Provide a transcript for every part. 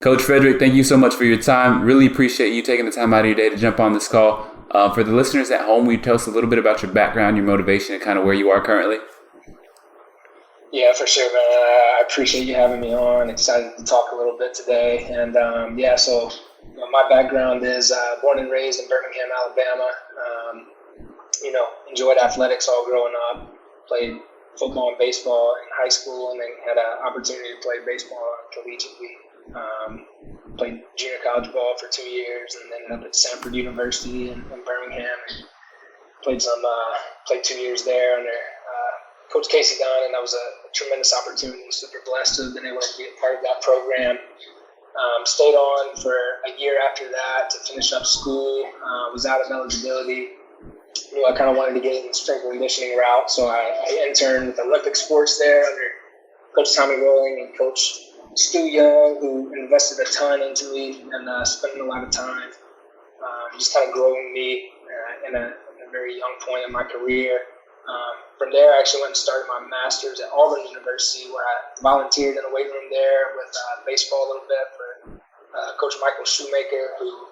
Coach Frederick, thank you so much for your time. Really appreciate you taking the time out of your day to jump on this call. For the listeners at home, will you tell us a little bit about your background, your motivation, and kind of where you are currently? Yeah, for sure, man. I appreciate you having me on. Excited to talk a little bit today. And so my background is born and raised in Birmingham, Alabama. Enjoyed athletics all growing up. Played football and baseball in high school, and then had an opportunity to play baseball collegiately. Played junior college ball for 2 years, and then ended up at Stanford University in Birmingham. Played 2 years there under Coach Casey Dunn, and that was a tremendous opportunity. Super blessed to have been able to be a part of that program. Stayed on for a year after that to finish up school. Was out of eligibility. I kind of wanted to get in the strength and conditioning route, so I interned with Olympic sports there under Coach Tommy Rowling and Coach Stu Young, who invested a ton into me and spending a lot of time just kind of growing me in a very young point in my career. From there, I actually went and started my master's at Auburn University, where I volunteered in a weight room there with baseball a little bit for Coach Michael Shoemaker, who,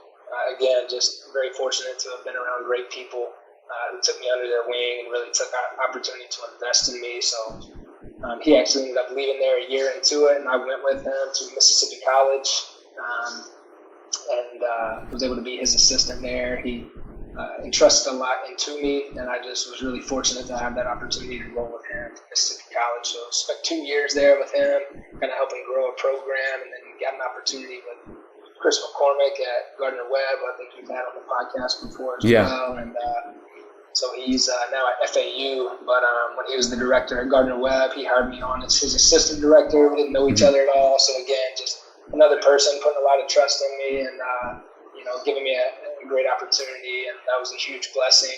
again, just very fortunate to have been around great people who took me under their wing and really took an opportunity to invest in me. So he actually ended up leaving there a year into it, and I went with him to Mississippi College and was able to be his assistant there. He entrusted a lot into me, and I just was really fortunate to have that opportunity to roll with him at Mississippi College. So spent 2 years there with him, kind of helping grow a program, and then got an opportunity with Chris McCormick at Gardner-Webb. I think we've had on the podcast before as well. And so he's now at FAU, but when he was the director at Gardner-Webb, he hired me on as his assistant director. We didn't know each other at all. So again, just another person putting a lot of trust in me and, giving me a great opportunity. And that was a huge blessing.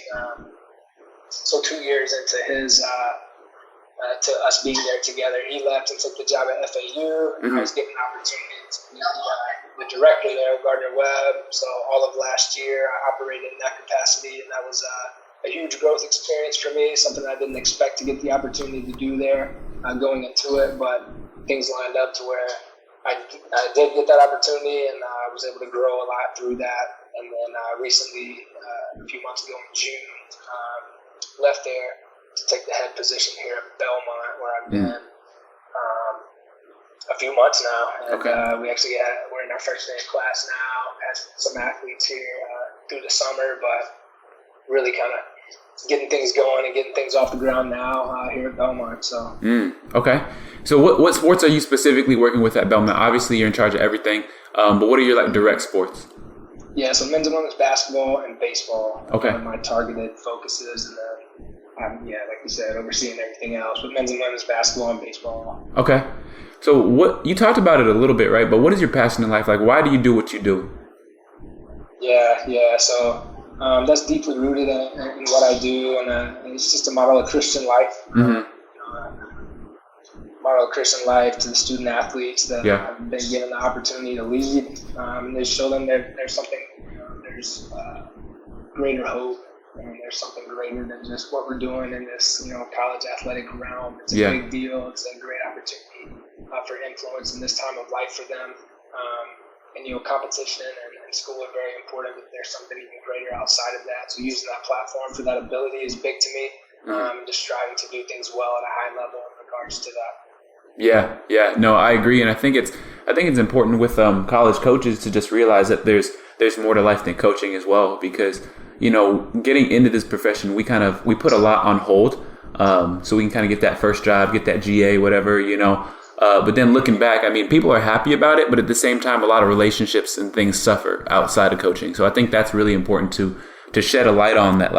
So 2 years into to us being there together, he left and took the job at FAU. And I was given an opportunity to be the director there at Gardner-Webb. So all of last year, I operated in that capacity, and that was a huge growth experience for me, something I didn't expect to get the opportunity to do there going into it, but things lined up to where I did get that opportunity, and I was able to grow a lot through that. And then recently, a few months ago in June, left there to take the head position here at Belmont, where I've been a few months now. And we're in our first day of class now. Had some athletes here through the summer, but really kind of getting things going and getting things off the ground now here at Belmont. So okay. So what sports are you specifically working with at Belmont? Obviously, you're in charge of everything, but what are your direct sports? Yeah, so men's and women's basketball and baseball. Okay. My targeted focuses, and then like you said, overseeing everything else. But men's and women's basketball and baseball. Okay. So what you talked about it a little bit, right? But what is your passion in life? Why do you do what you do? Yeah. So that's deeply rooted in what I do, and it's just a model of Christian life. Model of Christian life to the student athletes that have been given the opportunity to lead, and they show them there's something, there's greater hope, and there's something greater than just what we're doing in this, college athletic realm. It's a big deal. It's a great opportunity for influence in this time of life for them. And competition and school are very important, but there's something even greater outside of that. So using that platform for that ability is big to me. Just striving to do things well at a high level in regards to that. Yeah. No, I agree, and I think it's important with college coaches to just realize that there's more to life than coaching as well, because getting into this profession, we put a lot on hold, so we can kind of get that first job, get that GA, whatever, but then looking back, people are happy about it, but at the same time, a lot of relationships and things suffer outside of coaching. So I think that's really important to shed a light on that.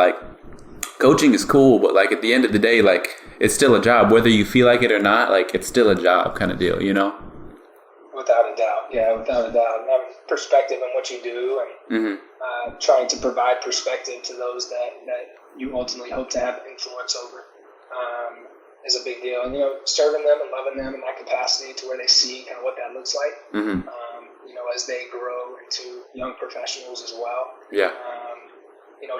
Coaching is cool, but at the end of the day, it's still a job, whether you feel like it or not. It's still a job kind of deal, Without a doubt, without a doubt. Having perspective on what you do, and trying to provide perspective to those that you ultimately hope to have influence over. Is a big deal, and serving them and loving them in that capacity to where they see kind of what that looks like. As they grow into young professionals as well.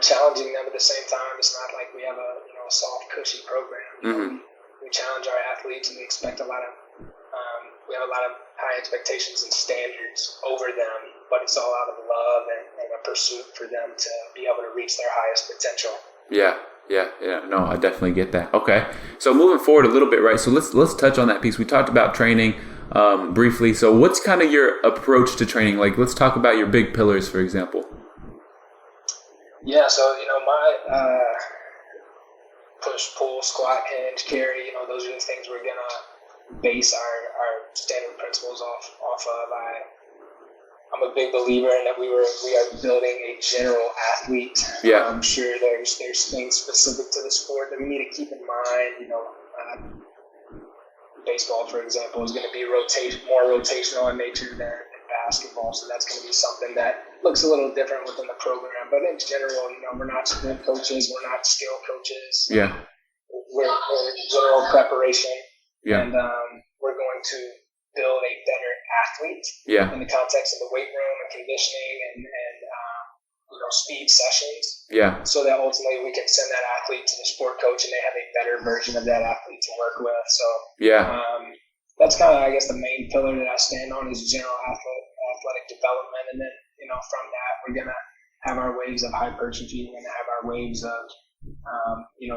Challenging them at the same time. It's not like we have a soft, cushy program. We challenge our athletes, and we expect a lot we have a lot of high expectations and standards over them, but it's all out of love and a pursuit for them to be able to reach their highest potential. Yeah. No, I definitely get that. Okay. So moving forward a little bit, right? So let's touch on that piece. We talked about training briefly. So what's kind of your approach to training? Like, let's talk about your big pillars, for example. Yeah. So, my push, pull, squat, hinge, carry, those are the things we're going to base our standard principles off of. I'm a big believer in that we are building a general athlete. Yeah. I'm sure there's things specific to the sport that we need to keep in mind. Baseball, for example, is going to be more rotational in nature than basketball, so that's going to be something that looks a little different within the program. But in general, we're not sprint coaches, we're not skill coaches. Yeah. We're general preparation. Yeah. And we're going to build a better athlete in the context of the weight room and conditioning and speed sessions. Yeah. So that ultimately we can send that athlete to the sport coach and they have a better version of that athlete to work with. So that's kind of, I guess, the main pillar that I stand on is general athletic development. And then, from that, we're going to have our waves of hypertrophy. We're going to have our waves of,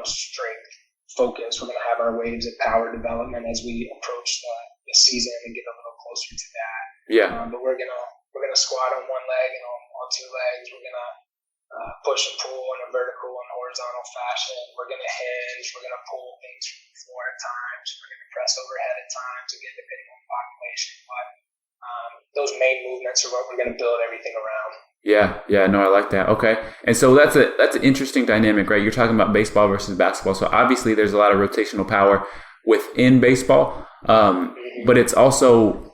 strength, focus. We're going to have our waves of power development as we approach the season and get a little closer to that. Yeah. But we're gonna squat on one leg and on two legs. We're gonna push and pull in a vertical and horizontal fashion. We're gonna hinge. We're gonna pull things from the floor at times. We're gonna press overhead at times, again depending on population. But those main movements are what we're gonna build everything around. Yeah, no, I like that. Okay. And so that's an interesting dynamic, right? You're talking about baseball versus basketball. So obviously there's a lot of rotational power within baseball, but it's also,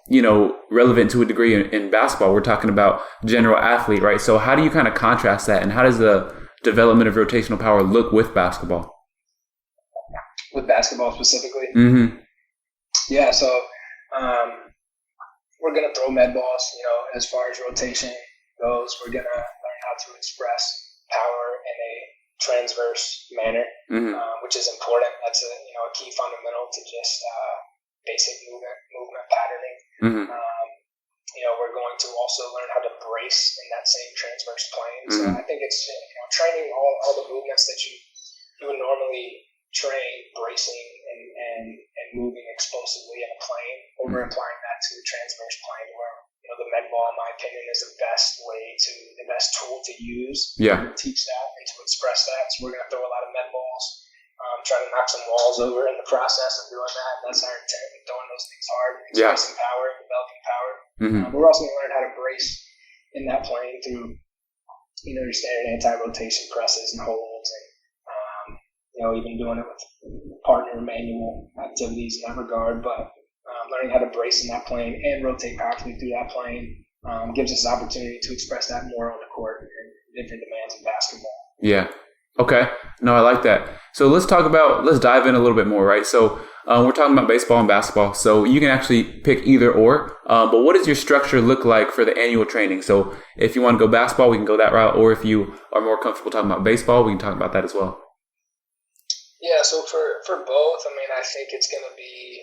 relevant to a degree in basketball. We're talking about general athlete, right? So how do you kind of contrast that, and how does the development of rotational power look with basketball? With basketball specifically? Mm-hmm. Yeah, so we're going to throw med balls, as far as rotation goes. We're going to learn how to express power in a transverse manner, which is important. That's a key fundamental to just basic movement patterning. We're going to also learn how to brace in that same transverse plane. So I think it's training all the movements that you would normally train, bracing and moving explosively in a plane, over applying that to the transverse plane where the med ball, in my opinion, is the best tool to use to teach that and to express that. So we're going to throw a lot of med balls, try to knock some walls over in the process of doing that. That's our intent, throwing those things hard, expressing power, developing power. But we're also going to learn how to brace in that plane through, your standard anti-rotation presses and holds, and even doing it with partner manual activities in that regard. But learning how to brace in that plane and rotate powerfully through that plane gives us the opportunity to express that more on the court and different demands of basketball. Yeah. Okay. No, I like that. So let's dive in a little bit more, right? So we're talking about baseball and basketball. So you can actually pick either or. But what does your structure look like for the annual training? So if you want to go basketball, we can go that route. Or if you are more comfortable talking about baseball, we can talk about that as well. Yeah. So for both, I think it's going to be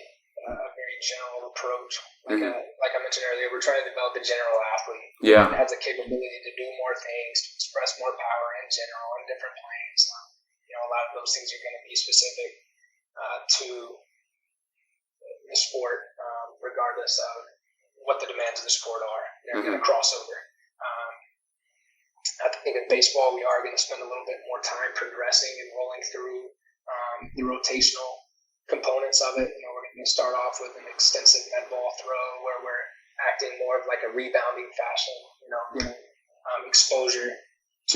a very general approach. Like I mentioned earlier, we're trying to develop a general athlete. Yeah. That has the capability to do more things, to express more power in general in different planes. A lot of those things are going to be specific to the sport, regardless of what the demands of the sport are. They're going to cross over. I think in baseball, we are going to spend a little bit more time progressing and rolling through the rotational components of it. We're going to start off with an extensive med ball throw where we're acting more of like a rebounding fashion, getting exposure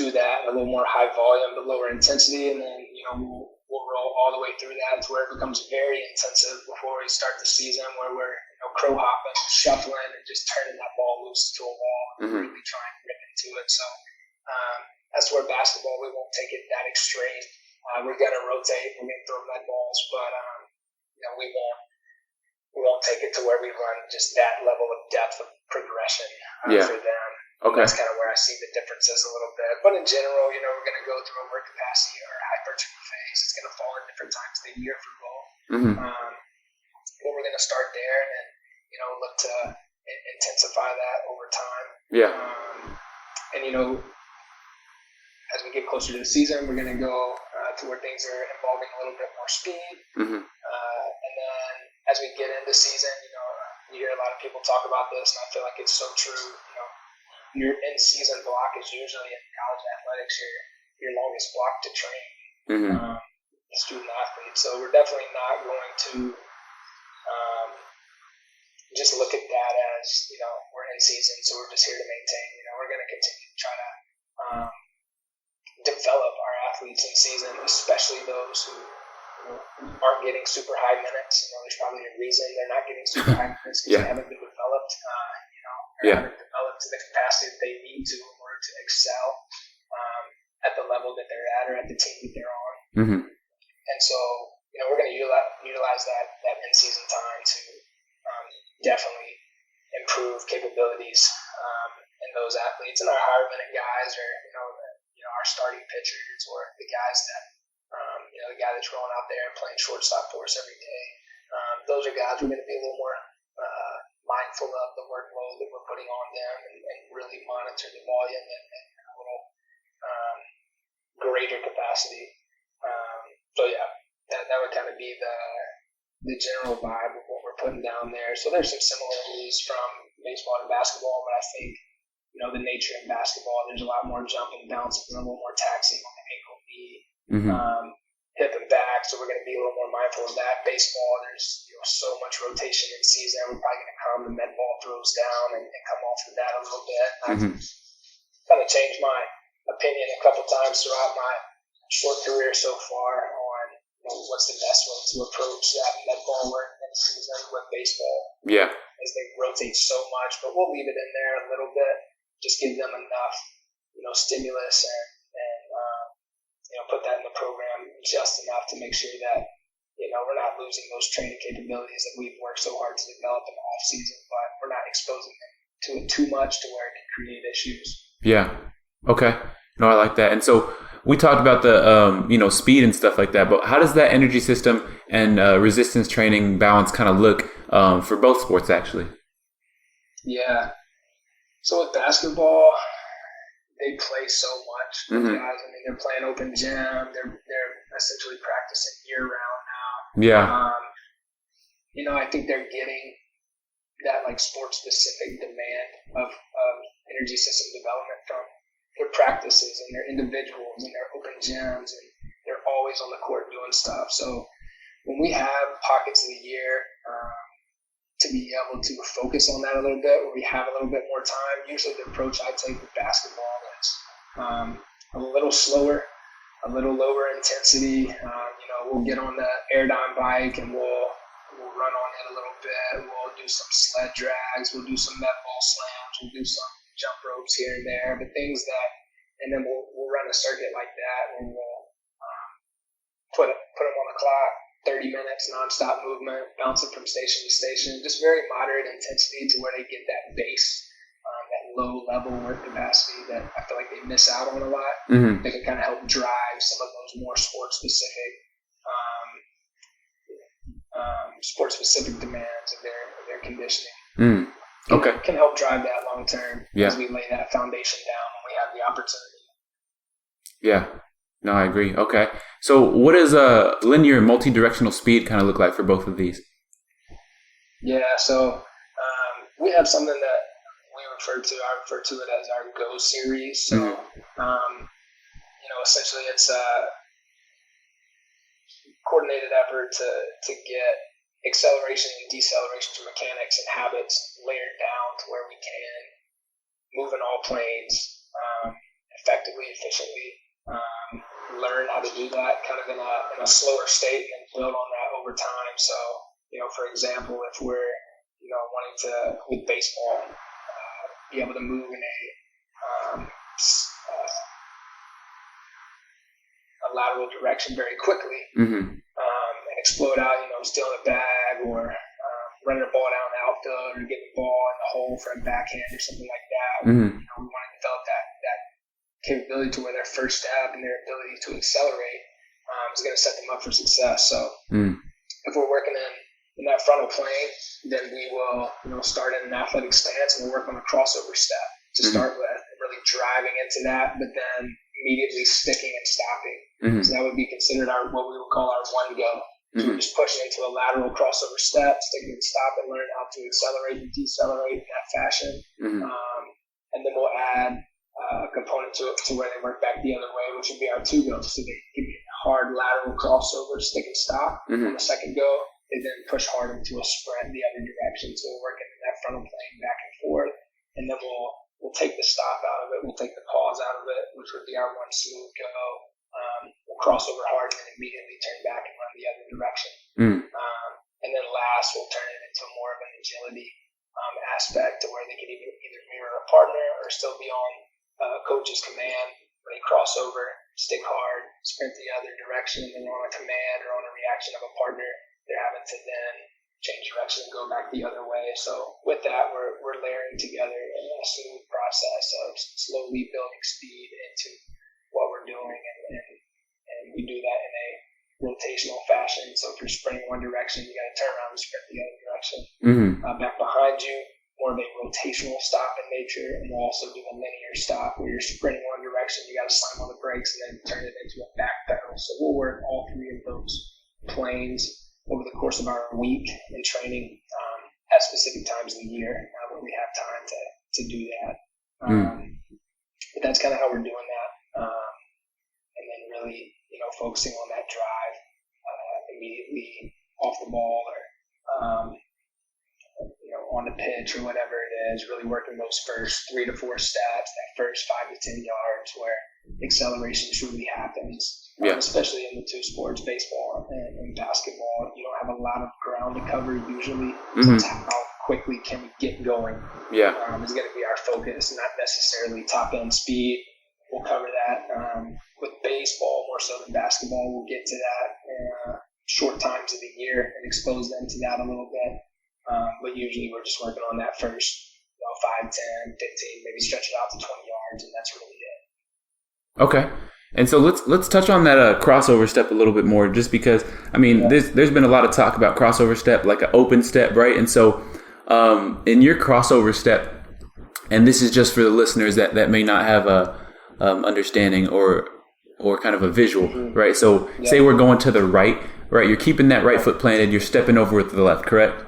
to that, a little more high volume but lower intensity, and then we'll roll all the way through that to where it becomes very intensive before we start the season, where we're crow hopping, shuffling, and just turning that ball loose to a wall and really trying to rip into it. So that's where basketball, we won't take it that extreme. We're going to rotate, we're going to throw med balls, but we won't take it to where we run just that level of depth of progression for them. Okay. That's kind of where I see the differences a little bit. But in general, we're going to go through a work capacity or a hypertrophy phase. It's going to fall at different times of the year for both. But we're going to start there and then, look to intensify that over time. Yeah. And, as we get closer to the season, we're going to go to where things are involving a little bit more speed. Mm-hmm. And then as we get into season, you hear a lot of people talk about this, and I feel like it's so true. Your in-season block is usually in college athletics your longest block to train. Mm-hmm. Student athletes. So we're definitely not going to just look at that as, we're in season, so we're just here to maintain. We're going to continue to try to develop our athletes in season, especially those who aren't getting super high minutes. There's probably a reason they're not getting super high minutes because they haven't been developed, haven't developed to the capacity that they need to in order to excel at the level that they're at or at the team that they're on. Mm-hmm. And so, we're going to utilize that in-season time to definitely improve capabilities in those athletes. And our higher minute guys are, our starting pitchers or the guys that, the guy that's rolling out there and playing shortstop for us every day. Those are guys we're going to be a little more mindful of the workload that we're putting on them and really monitor the volume and a little greater capacity. So that would kind of be the general vibe of what we're putting down there. So there's some similarities from baseball to basketball, but I think, the nature of basketball, there's a lot more jumping, bouncing, a little more taxing on the ankle, knee, hip and back. So we're going to be a little more mindful of that. Baseball, there's so much rotation in season. We're probably going to calm the med ball throws down and come off of that a little bit. I've kind of changed my opinion a couple times throughout my short career so far on what's the best way to approach that med ball work in season with baseball. Yeah. As they rotate so much, but we'll leave it in there a little bit, just give them enough, stimulus and put that in the program just enough to make sure that, we're not losing those training capabilities that we've worked so hard to develop in the off season, but we're not exposing them to it too much to where it can create issues. Yeah. Okay. No, I like that. And so we talked about the, speed and stuff like that, but how does that energy system and resistance training balance kind of look for both sports, actually? Yeah. So with basketball, they play so much. Guys, they're playing open gym. They're essentially practicing year round now. Yeah. I think they're getting that sport specific demand of energy system development from their practices and their individuals and their open gyms, and they're always on the court doing stuff. So when we have pockets of the year to be able to focus on that a little bit, where we have a little bit more time, usually the approach I take with basketball is a little slower, a little lower intensity. We'll get on the airdyne bike and we'll run on it a little bit. We'll do some sled drags. We'll do some net ball slams. We'll do some jump ropes here and there, but things that, and then we'll run a circuit like that where we'll put them on the clock, 30 minutes nonstop movement, bouncing from station to station, just very moderate intensity to where they get that base, that low level work capacity that I feel like they miss out on a lot. They can kind of help drive some of those more sport specific demands of their conditioning. Okay. Can help drive that long term as we lay that foundation down when we have the opportunity. Yeah. No, I agree. Okay. So what does linear and multidirectional speed kind of look like for both of these? Yeah, so we have something that I refer to it as our Go series. So, essentially it's a coordinated effort to get acceleration and deceleration mechanics and habits layered down to where we can move in all planes effectively, efficiently, learn how to do that kind of in a slower state and build on that over time. So, for example, if we're, wanting to, with baseball, be able to move in a lateral direction very quickly, and explode out, stealing a bag or running a ball down the outfield or getting the ball in the hole for a backhand or something like that. We want to develop that capability to where their first step and their ability to accelerate is going to set them up for success. So if we're working in that frontal plane, then we will, start in an athletic stance and we'll work on a crossover step to start with, really driving into that, but then immediately sticking and stopping. So that would be considered what we would call our one go. So we're just pushing into a lateral crossover step, sticking and stopping, learning how to accelerate and decelerate in that fashion. And then we'll add a component to it to where they work back the other way, which would be our two goes. So they give you a hard lateral crossover, stick and stop. On the second go, they then push hard into a sprint the other direction. So we're working in that frontal plane back and forth. And then we'll take the stop out of it. We'll take the pause out of it, which would be our one smooth go. We'll cross over hard and then immediately turn back and run the other direction. And then last, we'll turn it into more of an agility aspect to where they can either mirror a partner or still be on coach's command where they cross over, stick hard, sprint the other direction, and then on a command or on a reaction of a partner, they're having to then change direction and go back the other way. So with that, we're layering together a smooth process of slowly building speed into what we're doing, and we do that in a rotational fashion. So if you're sprinting one direction, you got to turn around and sprint the other direction. Back behind you, more of a rotational stop in nature, and we'll also do a linear stop where you're sprinting one direction, you got to slam on the brakes and then turn it into a back pedal. So we'll work all three of those planes over the course of our week in training at specific times of the year when we have time to do that. But that's kind of how we're doing that. And then really, focusing on that drive immediately off the ball or, on the pitch or whatever it is, really working those first 3 to 4 steps, that first 5 to 10 yards where acceleration truly happens, especially in the two sports, baseball and basketball. You don't have a lot of ground to cover usually. So it's how quickly can we get going is going to be our focus, not necessarily top-end speed. We'll cover that with baseball more so than basketball. We'll get to that short times of the year and expose them to that a little bit. But usually we're just working on that first 5, 10, 15, maybe stretch it out to 20 yards, and that's really it. Okay. And so let's touch on that crossover step a little bit more, just because, there's been a lot of talk about crossover step, like an open step, right? And so in your crossover step, and this is just for the listeners that may not have a understanding or kind of a visual, right? So say we're going to the right, you're keeping that right foot planted, you're stepping over with the left, correct?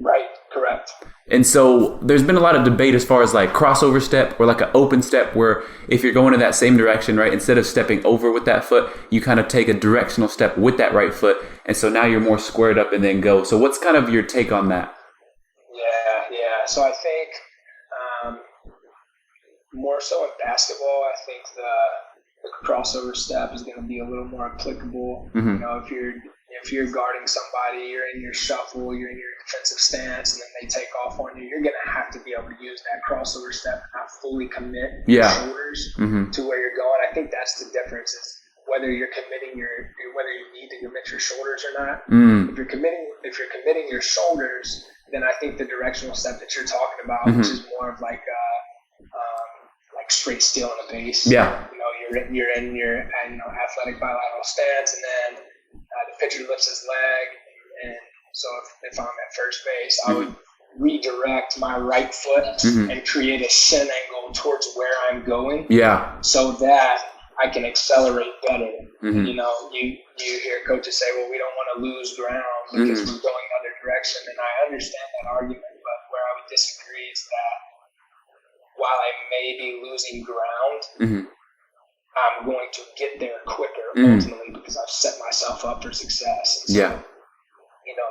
Right, correct. And so there's been a lot of debate as far as like crossover step or like an open step, where if you're going in that same direction, right, instead of stepping over with that foot, you kind of take a directional step with that right foot. And so now you're more squared up and then go. So what's kind of your take on that? Yeah. So I think more so in basketball, I think the crossover step is going to be a little more applicable. If you're guarding somebody, you're in your shuffle, you're in your defensive stance, and then they take off on you, you're going to have to be able to use that crossover step and not fully commit your shoulders to where you're going. I think that's the difference, is whether you're committing whether you need to commit your shoulders or not. If you're committing your shoulders, then I think the directional step that you're talking about, which is more of like straight steel in the base. You're in your athletic bilateral stance, and then the pitcher lifts his leg, and so if I'm at first base, I would redirect my right foot and create a shin angle towards where I'm going, so that I can accelerate better. You hear coaches say, well, we don't want to lose ground because we're going another direction, and I understand that argument, but where I would disagree is that while I may be losing ground, I'm going to get there quicker ultimately because I've set myself up for success. And so,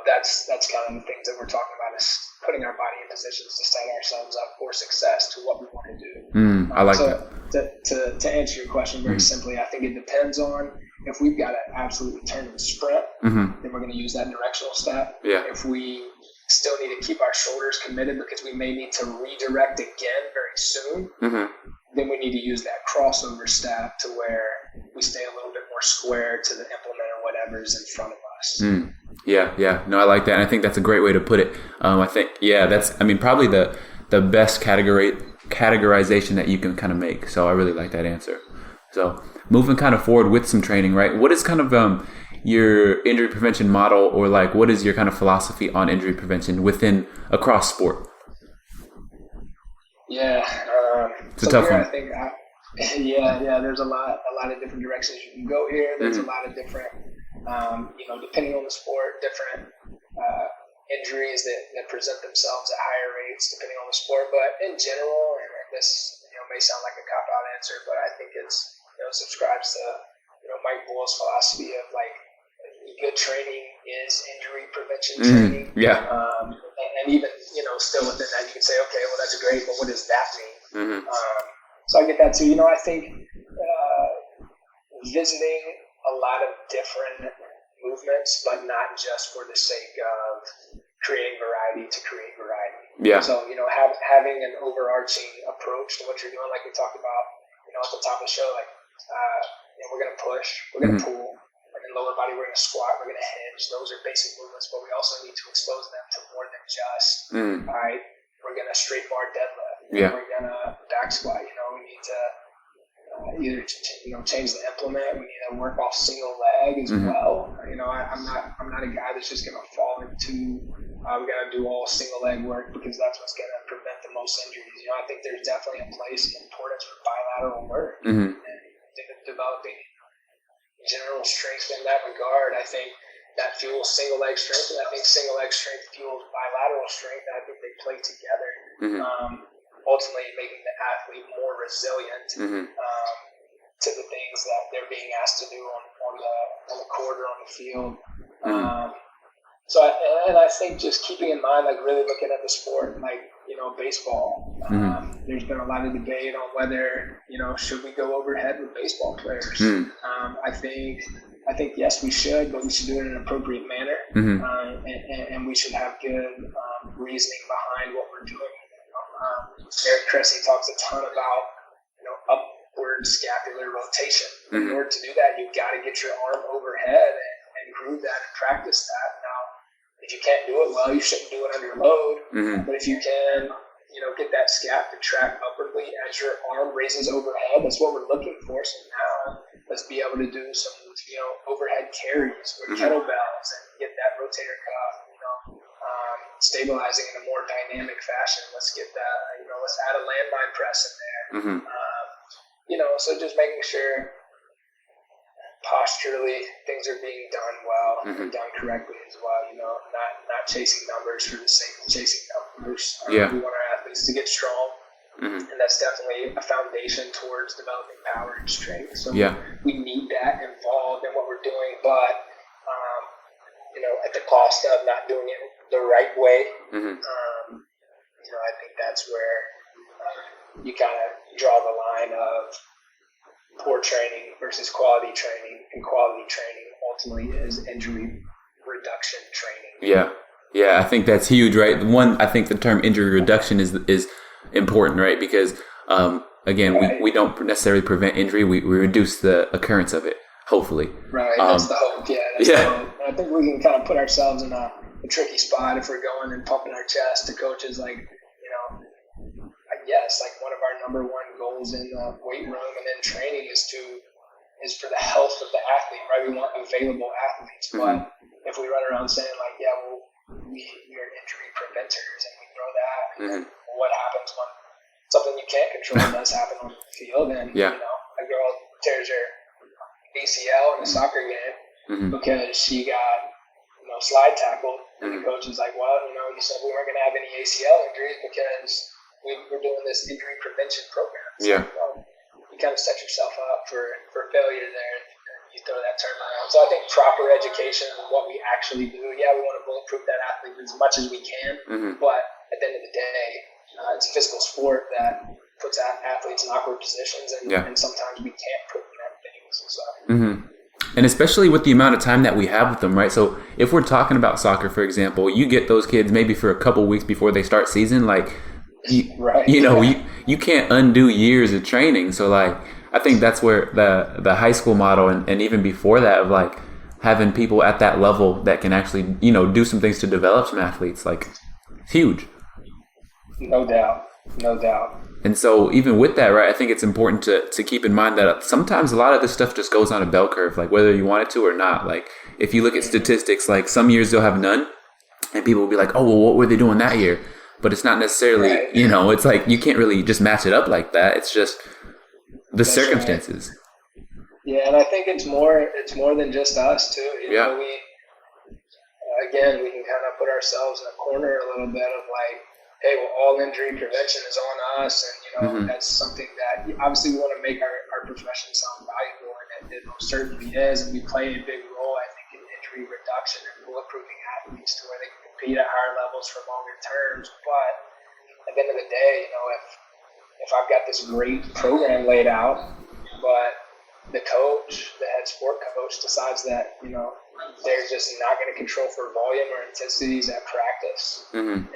that's kind of the things that we're talking about, is putting our body in positions to set ourselves up for success to what we want to do. I like that. To answer your question very simply, I think it depends on if we've got to absolutely turn and sprint, then we're going to use that directional step. If we still need to keep our shoulders committed because we may need to redirect again very soon, then we need to use that crossover step to where we stay a little bit more square to the implement or whatever's in front of us. No, I like that. And I think that's a great way to put it. I think, that's, probably the best categorization that you can kind of make. So I really like that answer. So moving kind of forward with some training, right? What is kind of, your injury prevention model, or like what is your kind of philosophy on injury prevention across sport? Yeah, it's a tough one. I think, there's a lot of different directions you can go here. There's a lot of different, depending on the sport, different injuries that present themselves at higher rates depending on the sport. But in general, and this may sound like a cop-out answer, but I think it's subscribes to Mike Bull's philosophy of like good training is injury prevention training. Yeah. And even still within that, you can say, okay, well that's great, but what does that mean? So I get that too. I think visiting a lot of different movements, but not just for the sake of creating variety to create variety. Yeah. So, having an overarching approach to what you're doing, like we talked about, at the top of the show, like, we're going to push, we're going to pull, and then lower body, we're going to squat, we're going to hinge. Those are basic movements, but we also need to expose them to more than just, all right, we're going to straight bar deadlift. Yeah. We're going to back squat. We need to either change the implement. We need to work off single leg as well. I'm not a guy that's just going to fall into we got to do all single leg work because that's what's going to prevent the most injuries. I think there's definitely a place and importance for bilateral work and developing general strength in that regard. I think that fuels single leg strength, and I think single leg strength fuels bilateral strength, and I think they play together. Ultimately making the athlete more resilient to the things that they're being asked to do on the court or on the field. So I think just keeping in mind, like really looking at the sport, like baseball. There's been a lot of debate on whether should we go overhead with baseball players. I think yes, we should, but we should do it in an appropriate manner, and we should have good reasoning behind what we're doing. Eric Cressy talks a ton about upward scapular rotation. In order to do that, you've got to get your arm overhead and groove that and practice that. Now, if you can't do it well, you shouldn't do it under load. But if you can, get that scap to track upwardly as your arm raises overhead, that's what we're looking for. So now let's be able to do some, overhead carries with kettlebells and get that rotator cuff, stabilizing in a more dynamic fashion. Let's get that, let's add a landmine press in there. So just making sure posturally things are being done well and done correctly as well. Not chasing numbers for the sake of chasing numbers. We want our athletes to get strong, and that's definitely a foundation towards developing power and strength. So we need that involved in what we're doing, but at the cost of not doing it the right way. I think that's where you kind of draw the line of poor training versus quality training, and quality training ultimately is injury reduction training. Yeah, I think that's huge, right? I think the term injury reduction is important, right? Because again, we don't necessarily prevent injury; we reduce the occurrence of it. Hopefully, right? That's the hope. That's the hope. And I think we can kind of put ourselves in a tricky spot if we're going and pumping our chest to coaches like, yes, like one of our number one goals in the weight room and in training is for the health of the athlete, right? We want available athletes. But if we run around saying like, we are injury preventers and we throw that, and then what happens when something you can't control does happen on the field? And, a girl tears her ACL in a soccer game because she got, slide tackled. And the coach is like, well, you said we weren't going to have any ACL injuries because we're doing this injury prevention program. So, you kind of set yourself up for failure there, and you throw that term around. So I think proper education of what we actually do. We want to bulletproof that athlete as much as we can, but at the end of the day, it's a physical sport that puts athletes in awkward positions, and sometimes we can't prevent things. So. And especially with the amount of time that we have with them, right? So if we're talking about soccer, for example, you get those kids maybe for a couple weeks before they start season, like, you can't undo years of training. So like, I think that's where the high school model and even before that of like having people at that level that can actually, do some things to develop some athletes, like huge. No doubt. And so even with that, right, I think it's important to keep in mind that sometimes a lot of this stuff just goes on a bell curve, like whether you want it to or not. Like if you look at statistics, like some years they'll have none, and people will be like, oh, well, what were they doing that year? But it's not necessarily, Right. it's like you can't really just match it up like that. It's just the That's circumstances. Right. Yeah, and I think it's more than just us too. You know, we can kind of put ourselves in a corner a little bit of like, hey, well, all injury prevention is on us, and that's something that obviously we want to make our profession sound valuable, and it most certainly is, and we play a big role, I think, in injury reduction and bulletproofing athletes to where they can compete at higher levels for longer terms. But at the end of the day, if I've got this great program laid out, but the coach, the head sport coach, decides that they're just not going to control for volume or intensities at practice, and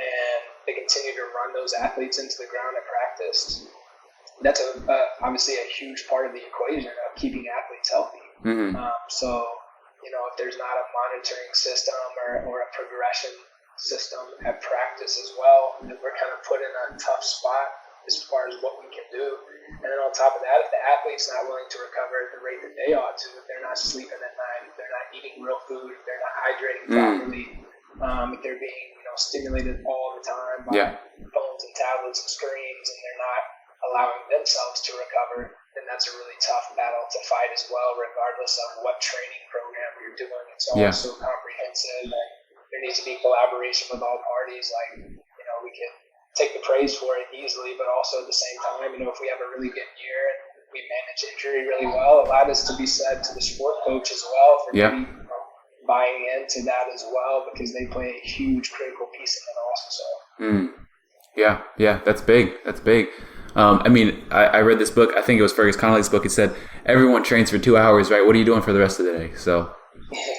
they continue to run those athletes into the ground at practice, that's obviously a huge part of the equation of keeping athletes healthy. So, if there's not a monitoring system or a progression system at practice as well, then we're kind of put in a tough spot as far as what we can do. And then on top of that, if the athlete's not willing to recover at the rate that they ought to, if they're not sleeping at night, if they're not eating real food, if they're not hydrating properly, if they're being stimulated all the time by phones and tablets and screens, and they're not allowing themselves to recover, then that's a really tough battle to fight as well, regardless of what training program you're doing. It's all so comprehensive, and there needs to be collaboration with all parties. Like, we can take the praise for it easily, but also at the same time, if we have a really good year and we manage injury really well, a lot is to be said to the sport coach as well for maybe buying into that as well, because they play a huge critical piece in it also. Yeah, that's big. I read this book. I think it was Fergus Connolly's book. It said everyone trains for 2 hours, right? What are you doing for the rest of the day? So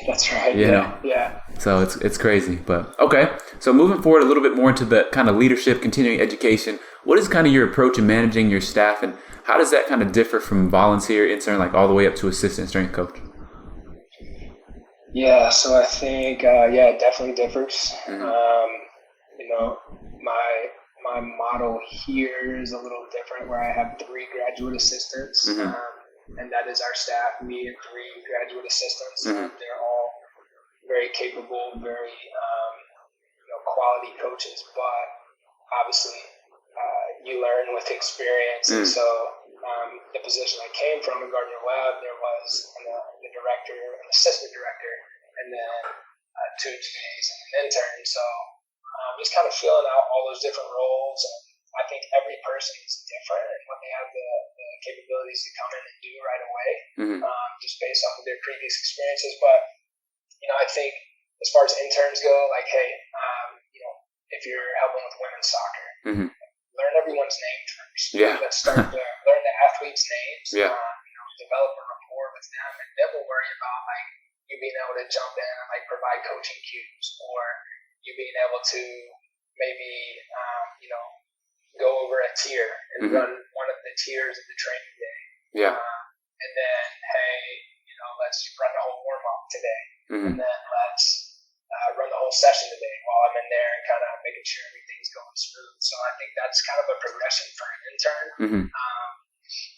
that's right. Yeah. So it's crazy, but okay. So moving forward a little bit more into the kind of leadership, continuing education, what is kind of your approach in managing your staff, and how does that kind of differ from volunteer, intern, like all the way up to assistant strength coach? Yeah, so I think it definitely differs. My model here is a little different, where I have 3 graduate assistants, and that is our staff, me and 3 graduate assistants. They're all very capable, very quality coaches, but obviously you learn with experience. And so the position I came from in Gardner Webb, there was the director, an assistant director, and then 2 GAs and an intern. So just kind of filling out all those different roles. And I think every person is different and what they have the capabilities to come in and do right away, just based off of their previous experiences. But I think as far as interns go, like, hey, if you're helping with women's soccer, learn everyone's name first. Let's start there. Learn the athletes' names. Develop a rapport with them, and then we'll worry about like you being able to jump in and like provide coaching cues, or you being able to maybe go over a tier and run one of the tiers of the training day. And then, hey, let's run the whole warm up today, and then let's run the whole session today while I'm in there and kind of making sure everything's going smooth. So I think that's kind of a progression for an intern.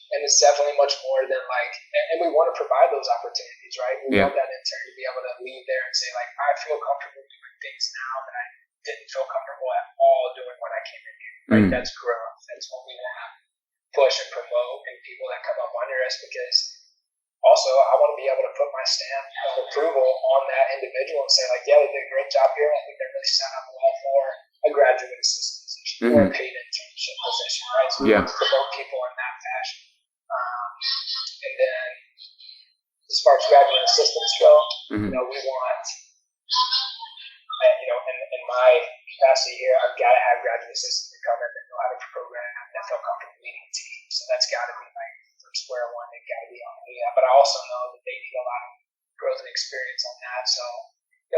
And it's definitely much more than like, and we want to provide those opportunities, right? We want that intern to be able to leave there and say, like, I feel comfortable doing things now that I didn't feel comfortable at all doing when I came in here. Right? That's growth. That's what we want to push and promote in people that come up under us, because also I want to be able to put my stamp of approval on that individual and say, like, yeah, they did a great job here. I think they're really set up well for a graduate assistant position or a paid internship position, right? So we want to promote people in that fashion. And then as far as graduate assistants go, we want, in my capacity here, I've got to have graduate assistants that come in that know how to program, that feel comfortable leading a team. So that's got to be like from square one. They've got to be on that. But I also know that they need a lot of growth and experience on that. So,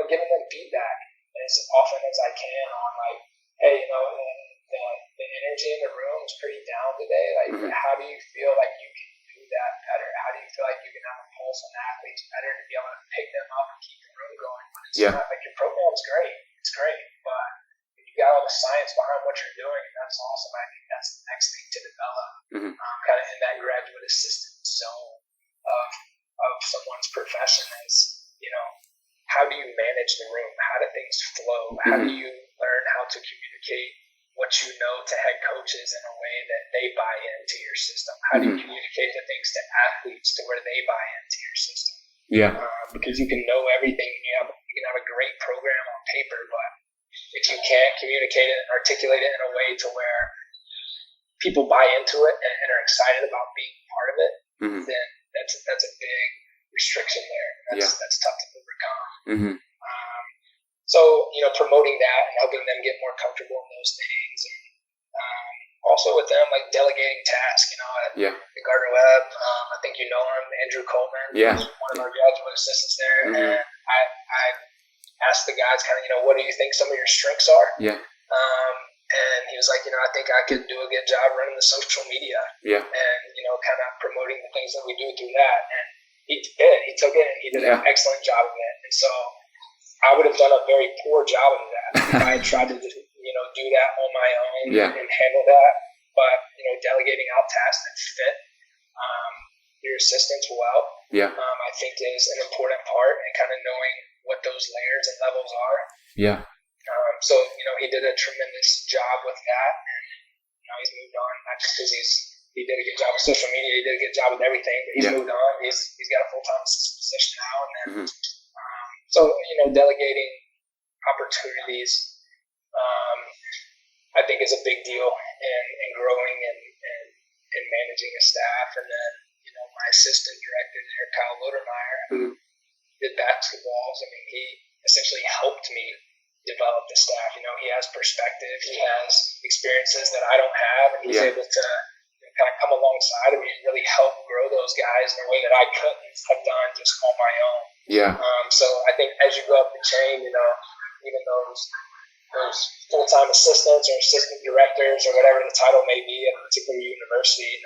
giving them feedback as often as I can on like, hey, the energy in the room is pretty down today. Like, how do you feel like you can do that better? How do you feel like you can have a pulse on athletes better to be able to pick them up and keep the room going when it's not like your program's great. It's great, but if you got all the science behind what you're doing, and that's awesome. I think that's the next thing to develop, kind of in that graduate assistant zone of someone's profession is, how do you learn how to communicate what you know to head coaches in a way that they buy into your system? How do you communicate the things to athletes to where they buy into your system? Yeah. Because you can know everything and you can have a great program on paper, but if you can't communicate it and articulate it in a way to where people buy into it and are excited about being part of it, then that's a big restriction there. That's tough to overcome. So, promoting that and helping them get more comfortable in those things. And also with them, like delegating tasks, at Gardner Webb, I think you know him, Andrew Coleman. Yeah. He's one of our graduate assistants there. And I asked the guys kind of, what do you think some of your strengths are? Yeah. And he was like, I think I could do a good job running the social media. Yeah. And, kind of promoting the things that we do through that. And he did. He took it and he did an excellent job of it. And so I would have done a very poor job of that if I had tried to, do that on my own and handle that. But, delegating out tasks that fit your assistants well, I think is an important part, and kind of knowing what those layers and levels are. Yeah. So, he did a tremendous job with that, and, he's moved on, not just because he did a good job with social media, he did a good job with everything, but he's moved on. He's got a full-time assistant position now, and then, so, delegating opportunities, I think is a big deal in growing and managing a staff. And then, my assistant director there, Kyle Lodermeyer, who did basketballs, he essentially helped me develop the staff. He has perspective, he has experiences that I don't have, and he's able to kind of come alongside of me and really help grow those guys in a way that I couldn't have done just on my own. Yeah. So I think as you go up the chain, even those full-time assistants or assistant directors or whatever the title may be at a particular university,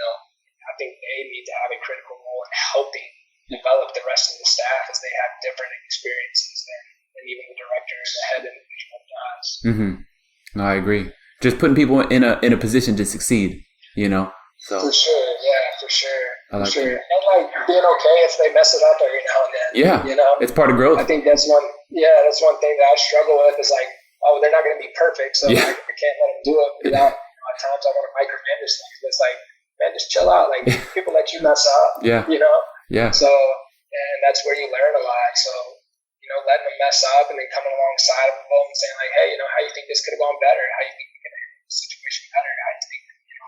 I think they need to have a critical role in helping develop the rest of the staff as they have different experiences than even the director and the head individual does. No, I agree. Just putting people in a position to succeed, So for sure, for sure. I like for sure. And being okay if they mess it up every now and then. Yeah. It's part of growth. I think that's one thing that I struggle with is they're not going to be perfect, so I can't let them do it without, at times I want to micromanage things. But it's like, man, just chill out. People let you mess up. Yeah. Yeah. So, and that's where you learn a lot. So, letting them mess up and then coming alongside of them and saying hey, how you think this could have gone better? How you think we could have handled the situation better? How you think,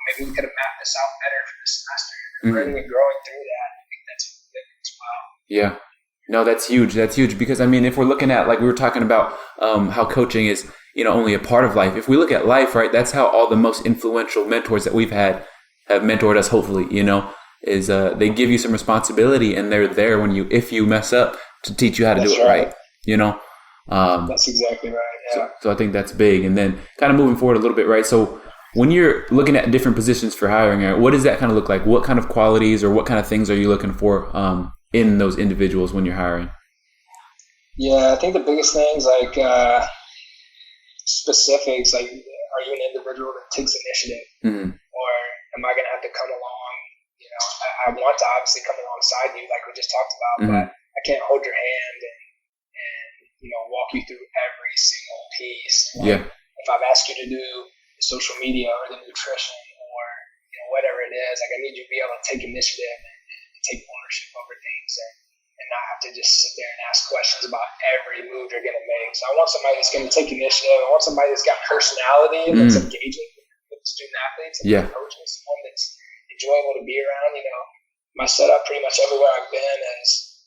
maybe we could have mapped this out better for this semester? Learning and growing through that, I think that's good as well. Yeah. No, that's huge. That's huge because, if we're looking at, we were talking about how coaching is, only a part of life. If we look at life, right, that's how all the most influential mentors that we've had have mentored us, hopefully, is they give you some responsibility and they're there if you mess up to teach you how to do it right. That's exactly right. Yeah. So I think that's big. And then kind of moving forward a little bit, right? So when you're looking at different positions for hiring, what does that kind of look like? What kind of qualities or what kind of things are you looking for in those individuals when you're hiring? Yeah, I think the biggest things specifics, are you an individual that takes initiative? Or am I going to have to come along? I want to obviously come alongside you like we just talked about, but I can't hold your hand and walk you through every single piece. If I've asked you to do the social media or the nutrition or whatever it is, I need you to be able to take initiative and take ownership over things and not have to just sit there and ask questions about every move you're going to make. So I want somebody that's going to take initiative. I want somebody that's got personality and that's engaging with the student athletes and coaches, someone that's enjoyable to be around. My setup pretty much everywhere I've been is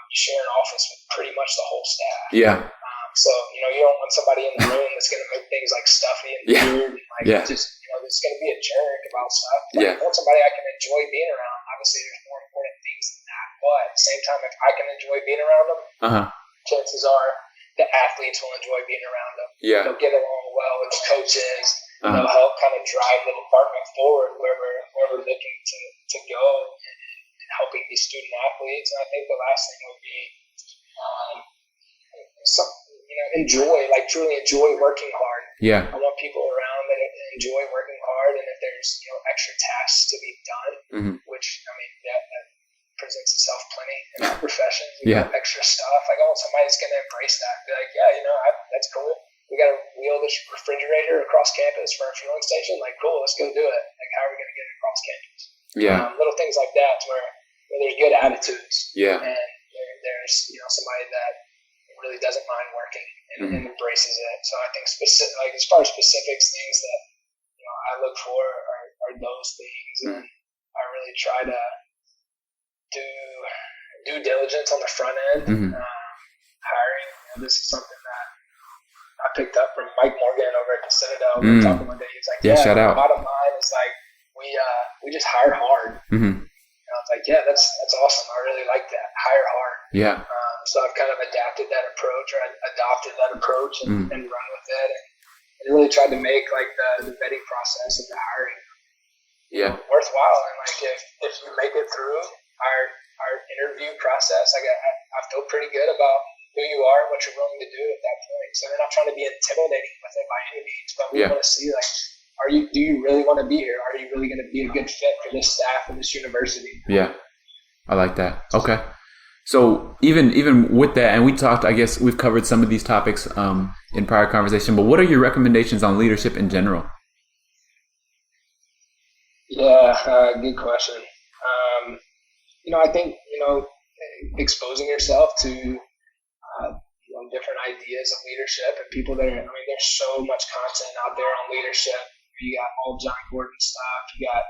you share an office with pretty much the whole staff. So, you don't want somebody in the room that's going to make things stuffy and weird and just, that's going to be a jerk about stuff. I want somebody I can enjoy being around. Obviously, there's more important things than that. But at the same time, if I can enjoy being around them, chances are the athletes will enjoy being around them. They'll get along well with the coaches. They'll help kind of drive the department forward where we're looking to go and helping these student athletes. And I think the last thing would be truly enjoy working hard. I want people around that enjoy working hard, and if there's extra tasks to be done, which that presents itself plenty in our profession. Extra stuff. I want somebody that's going to embrace that. Be like, that's cool. We got a station? Like, cool, let's go do it. Like, how are we going to get it across campus? Yeah. Little things like that where there's good attitudes. Yeah. And there's, somebody that really doesn't mind working and embraces it. So I think as far as specifics, things that, I look for are those things. And I really try to do due diligence on the front end. Hiring, this is something that I picked up from Mike Morgan over at the Citadel. We were talking one day. He's like, shout out. The bottom line is like, we just hired hard. And I was like, yeah, that's awesome. I really like that. Hire hard. Yeah. So I've kind of adopted that approach and run with it, and really tried to make like the vetting process of the hiring worthwhile. And like if you make it through our interview process, I feel pretty good about who you are and what you're willing to do at that point. So they're not trying to be intimidating with it by any means, but we want to see like, do you really want to be here? Are you really going to be a good fit for this staff and this university? Yeah, I like that. Okay. So even with that, and we talked, I guess we've covered some of these topics in prior conversation, but what are your recommendations on leadership in general? Yeah, good question. I think, exposing yourself to different ideas of leadership and people that there's so much content out there on leadership. You got all John Gordon stuff, you got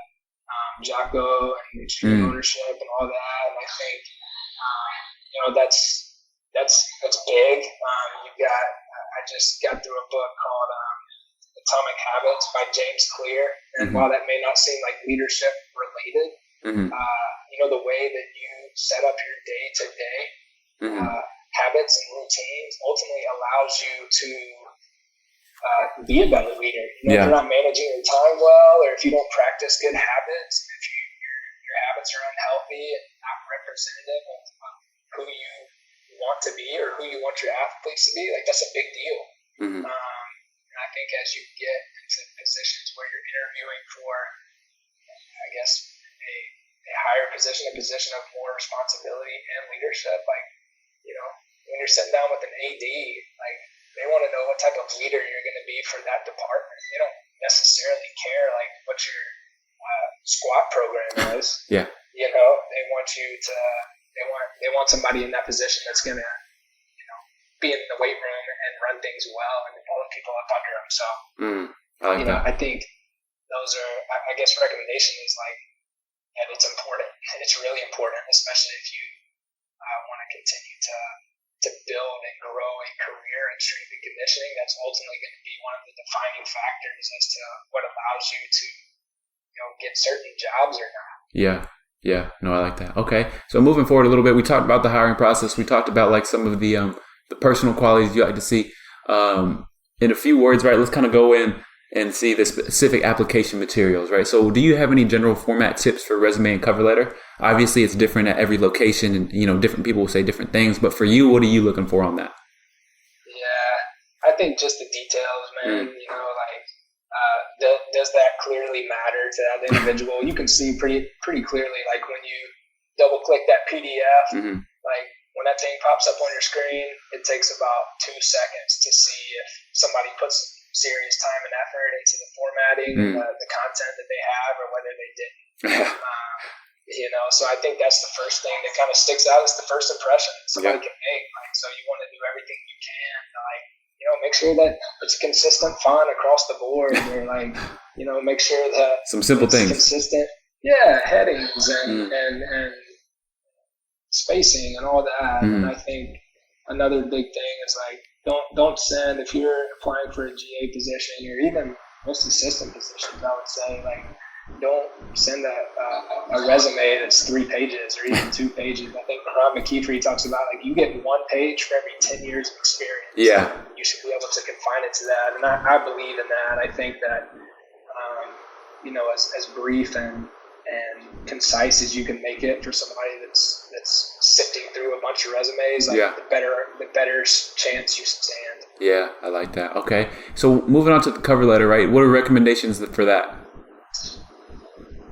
Jocko and extreme ownership and all that. And I think, that's big. I just got through a book called Atomic Habits by James Clear. And while that may not seem like leadership related, the way that you set up your day-to-day habits and routines ultimately allows you to be a better leader. If you're not managing your time well, or if you don't practice good habits, if your habits are unhealthy and not representative of who you want to be or who you want your athletes to be, like that's a big deal. And I think as you get into positions where you're interviewing for, I guess, a higher position, a position of more responsibility and leadership, like, when you're sitting down with an AD, like they want to know what type of leader you're going to be for that department. They don't necessarily care like what your squat program is. Yeah. They want you to. They want somebody in that position that's going to, be in the weight room and run things well and pull people up under them. So, I like that. I think those are. I guess recommendation is like, and it's important. It's really important, especially if you want to continue to build and grow a career in strength and conditioning. That's ultimately going to be one of the defining factors as to what allows you to, get certain jobs or not. Yeah. No, I like that. Okay. So moving forward a little bit, we talked about the hiring process. We talked about like some of the personal qualities you like to see. In a few words, right, let's kind of go in and see the specific application materials, right? So do you have any general format tips for resume and cover letter? Obviously, it's different at every location and, different people will say different things. But for you, what are you looking for on that? Yeah, I think just the details, man. Does that clearly matter to that individual? You can see pretty clearly, like when you double click that PDF, like when that thing pops up on your screen, it takes about 2 seconds to see if somebody puts serious time and effort into the formatting and the content that they have, or whether they didn't. So I think that's the first thing that kind of sticks out as the first impression somebody can make. Like, so you want to do everything you can, like, make sure that it's consistent font across the board, or like, make sure that some simple things, consistent, headings and spacing and all that. And I think another big thing is like, don't send, if you're applying for a GA position or even most assistant positions, I would say, like, don't send a resume that's 3 pages or even 2 pages. I think Ron McKeefery talks about, like, you get 1 page for every 10 years of experience. Yeah. You should be able to confine it to that. And I believe in that. I think that, as brief and concise as you can make it for somebody that's sifting through a bunch of resumes, like the better chance you stand. Yeah, I like that. Okay. So moving on to the cover letter, right? What are recommendations for that?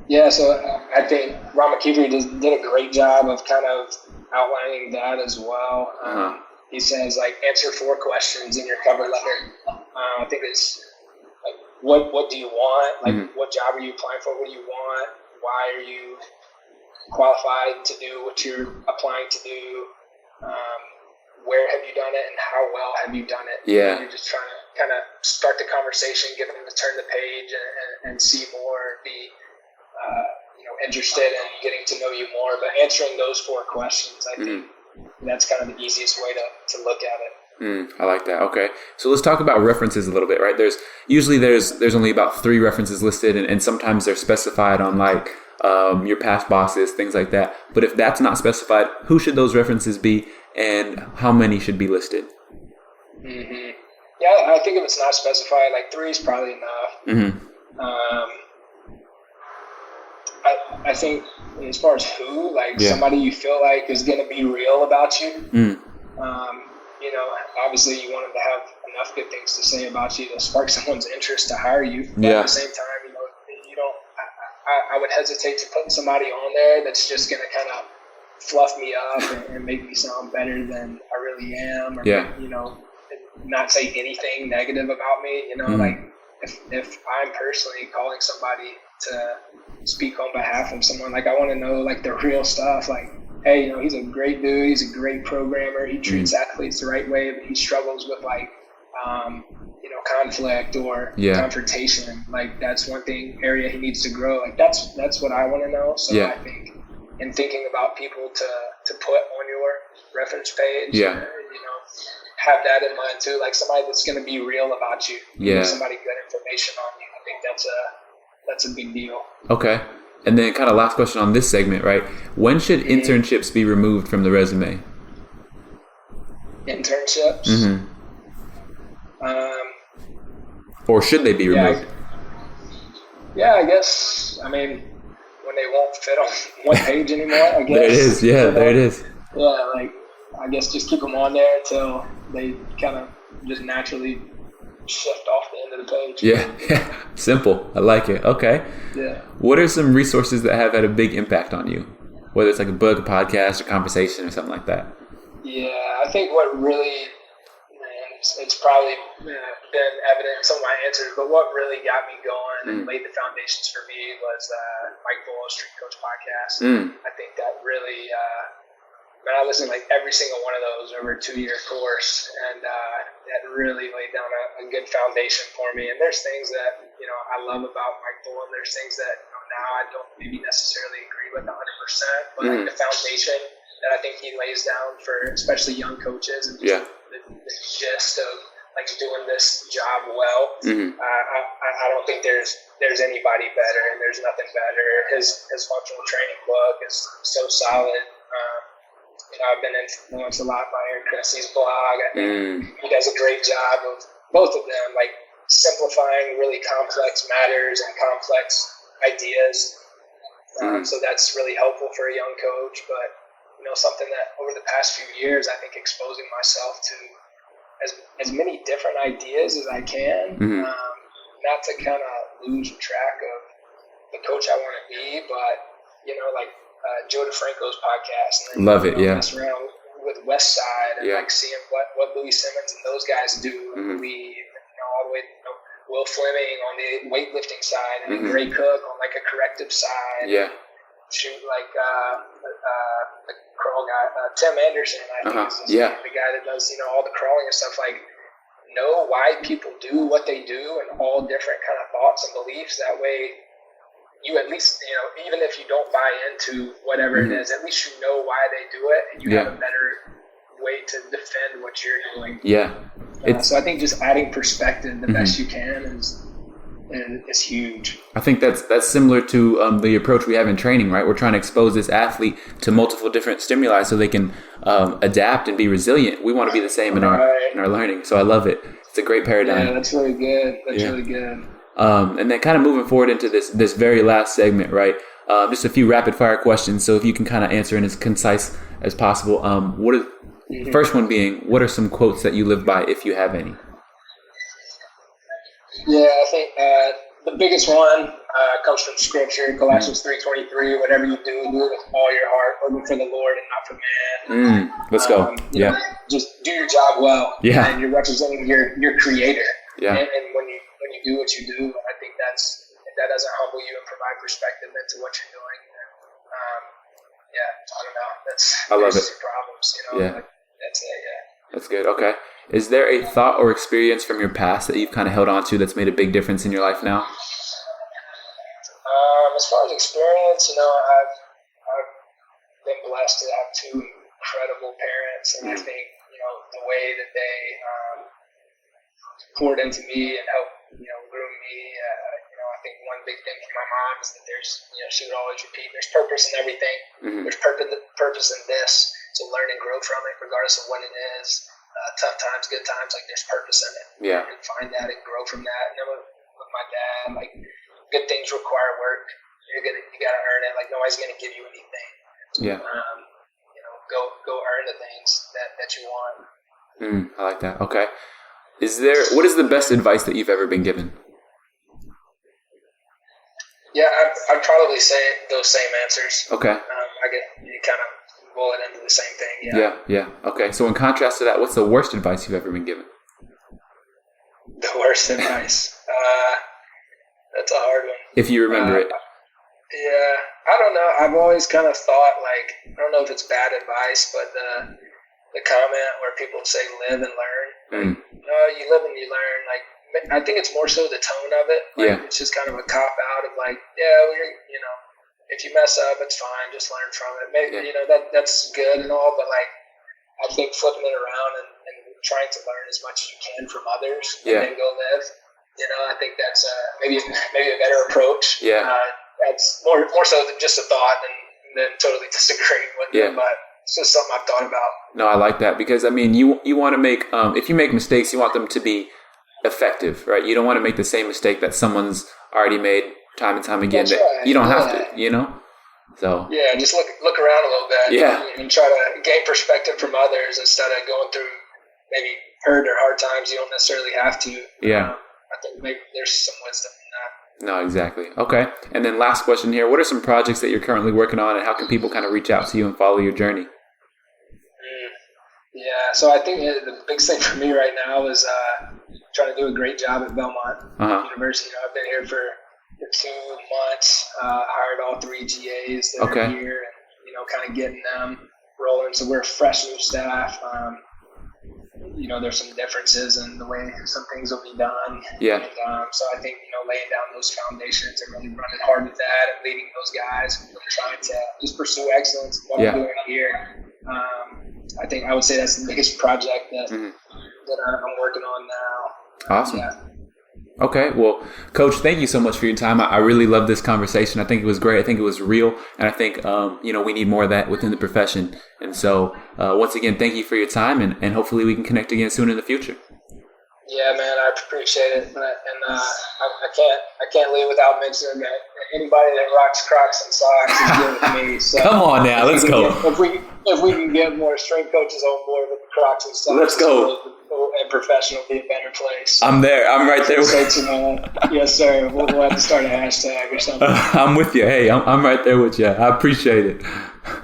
Yeah, so I think Ron McKeefery did a great job of kind of outlining that as well. He says, like, answer 4 questions in your cover letter. I think it's like what do you want? Like, what job are you applying for? What do you want? Why are you qualified to do what you're applying to do? Where have you done it, and how well have you done it? Yeah. You're just trying to kind of start the conversation, get them to turn the page and see more, be interested in getting to know you more. But answering those 4 questions, I think that's kind of the easiest way to look at it. I like that. Okay. So let's talk about references a little bit, right? There's only about 3 references listed, and sometimes they're specified on like your past bosses, things like that. But if that's not specified, who should those references be, and how many should be listed? Yeah, I think if it's not specified, like 3 is probably enough. I think as far as who, like somebody you feel like is going to be real about you. Obviously you want them to have enough good things to say about you to spark someone's interest to hire you. But at the same time, you don't. I would hesitate to put somebody on there that's just going to kind of fluff me up and make me sound better than I really am, or not say anything negative about me. Like if I'm personally calling somebody to speak on behalf of someone, like I want to know like the real stuff. Like, hey, he's a great dude. He's a great programmer. He treats athletes the right way, but he struggles with like, conflict or confrontation. Like that's one area he needs to grow. Like that's what I want to know. So I think in thinking about people to put on your reference page, have that in mind too. Like somebody that's going to be real about you. Somebody good information on you. I think that's a big deal. Okay. And then kind of last question on this segment, right? When should internships be removed from the resume? Internships? Or should they be removed? Yeah, I guess. I mean, when they won't fit on one page anymore, I guess. There it is. Yeah, there it is. Yeah, like, I guess just keep them on there until they kind of just naturally shift off the end of the page. Yeah. Simple. I like it. Okay. Yeah. What are some resources that have had a big impact on you? Whether it's like a book, a podcast, a conversation, or something like that. Yeah, I think what really, it's probably been evident in some of my answers, but what really got me going and laid the foundations for me was Mike Bullo's Street Coach podcast. I think that really, I listened to like every single one of those over a 2-year course, and that really laid down a good foundation for me. And there's things that, I love about Mike Bull, and there's things that now I don't maybe necessarily agree with 100%, but like the foundation that I think he lays down for especially young coaches and just the gist of like doing this job well. I don't think there's anybody better, and there's nothing better. His functional training book is so solid. I've been influenced a lot by Aaron Cressy's blog. I think he does a great job of both of them, like simplifying really complex matters and complex ideas. So that's really helpful for a young coach. But something that over the past few years, I think exposing myself to as many different ideas as I can, not to kind of lose track of the coach I want to be, but like Joe DeFranco's podcast, and then, love it, mess around with West Side and like seeing what Louis Simmons and those guys do in the league, all the way to Will Fleming on the weightlifting side, and Gray Cook on like a corrective side. Shoot, like the crawl guy, Tim Anderson, I think is the guy that does all the crawling and stuff. Like, know why people do what they do and all different kind of thoughts and beliefs. That way, you at least even if you don't buy into whatever it is, at least you know why they do it, and you have a better way to defend what you're doing. So I think just adding perspective the best you can is huge. I think that's similar to the approach we have in training, right? We're trying to expose this athlete to multiple different stimuli so they can adapt and be resilient. We want to be the same in our learning. So I love it. It's a great paradigm. Yeah, that's really good. That's really good. And then kind of moving forward into this very last segment, right? Just a few rapid fire questions. So if you can kind of answer in as concise as possible. First one being, what are some quotes that you live by, if you have any? Yeah, I think the biggest one comes from Scripture, Colossians 3:23. Whatever you do it with all your heart, working for the Lord and not for man. Let's go. Just do your job well. Yeah. And you're representing your Creator. Yeah. And when when you do what you do. And I think if that doesn't humble you and provide perspective into what you're doing, I don't know. I love it. Problems, Yeah. That's it. Yeah. That's good. Okay. Is there a thought or experience from your past that you've kind of held on to that's made a big difference in your life now? As far as experience, I've been blessed to have two incredible parents, and I think the way that they poured into me and helped groom me. I think one big thing for my mom is that she would always repeat, there's purpose in everything. Mm-hmm. There's purpose in this. So learn and grow from it, regardless of what it is. Tough times, good times, there's purpose in it. Yeah. And find that and grow from that. And then with my dad, good things require work. You gotta earn it. Nobody's gonna give you anything. Yeah. Go earn the things that you want. I like that. Okay. What is the best advice that you've ever been given? Yeah, I'd probably say those same answers. Okay. I get you kind of roll it into the same thing. Yeah. Okay. So in contrast to that, what's the worst advice you've ever been given? The worst advice. That's a hard one. If you remember it. Yeah, I don't know. I've always kind of thought I don't know if it's bad advice, but the comment where people say live and learn. You live and you learn. I think it's more so the tone of it. It's just kind of a cop out of if you mess up, it's fine. Just learn from it. Maybe that's good and all, but I think flipping it around and trying to learn as much as you can from others and then go live. I think that's maybe a better approach. Yeah. That's more so than just a thought and then totally disagreeing with it, but it's just something I've thought about. No, I like that because you want to make if you make mistakes, you want them to be effective, right? You don't want to make the same mistake that someone's already made time and time again. That's right. You don't have to, So just look around a little bit. Yeah. And try to gain perspective from others instead of going through maybe hurt or hard times. You don't necessarily have to. Yeah. I think maybe there's some wisdom in that. No, exactly. Okay. And then last question here. What are some projects that you're currently working on and how can people kind of reach out to you and follow your journey? Yeah. So I think the big thing for me right now is trying to do a great job at Belmont University. I've been here for 2 months, hired all 3 GAs that are here and, kind of getting them rolling. So we're a fresh new staff. There's some differences in the way some things will be done. Yeah. And, so I think, laying down those foundations and really running hard with that and leading those guys and really trying to just pursue excellence in what we're doing here. I would say that's the biggest project that I'm working on now. Awesome. Yeah. Okay. Well, Coach, thank you so much for your time. I really love this conversation. I think it was great. I think it was real. And I think, we need more of that within the profession. And so, once again, thank you for your time and hopefully we can connect again soon in the future. Yeah, man, I appreciate it. And I can't leave without mentioning that anybody that rocks Crocs and socks is good with me. So come on now, let's go. If we can get more strength coaches on board with the Crocs and socks, let's go. And professional be a better place. I'm there. I'm right there. Yes, sir. We'll have to start a hashtag or something. I'm with you. Hey, I'm right there with you. I appreciate it.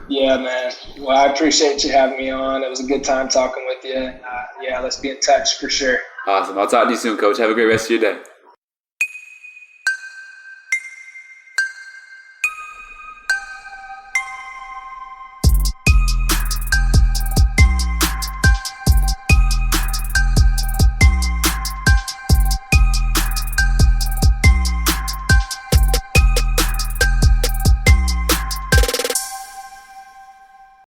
Yeah, man. Well, I appreciate you having me on. It was a good time talking with you. Let's be in touch for sure. Awesome. I'll talk to you soon, Coach. Have a great rest of your day.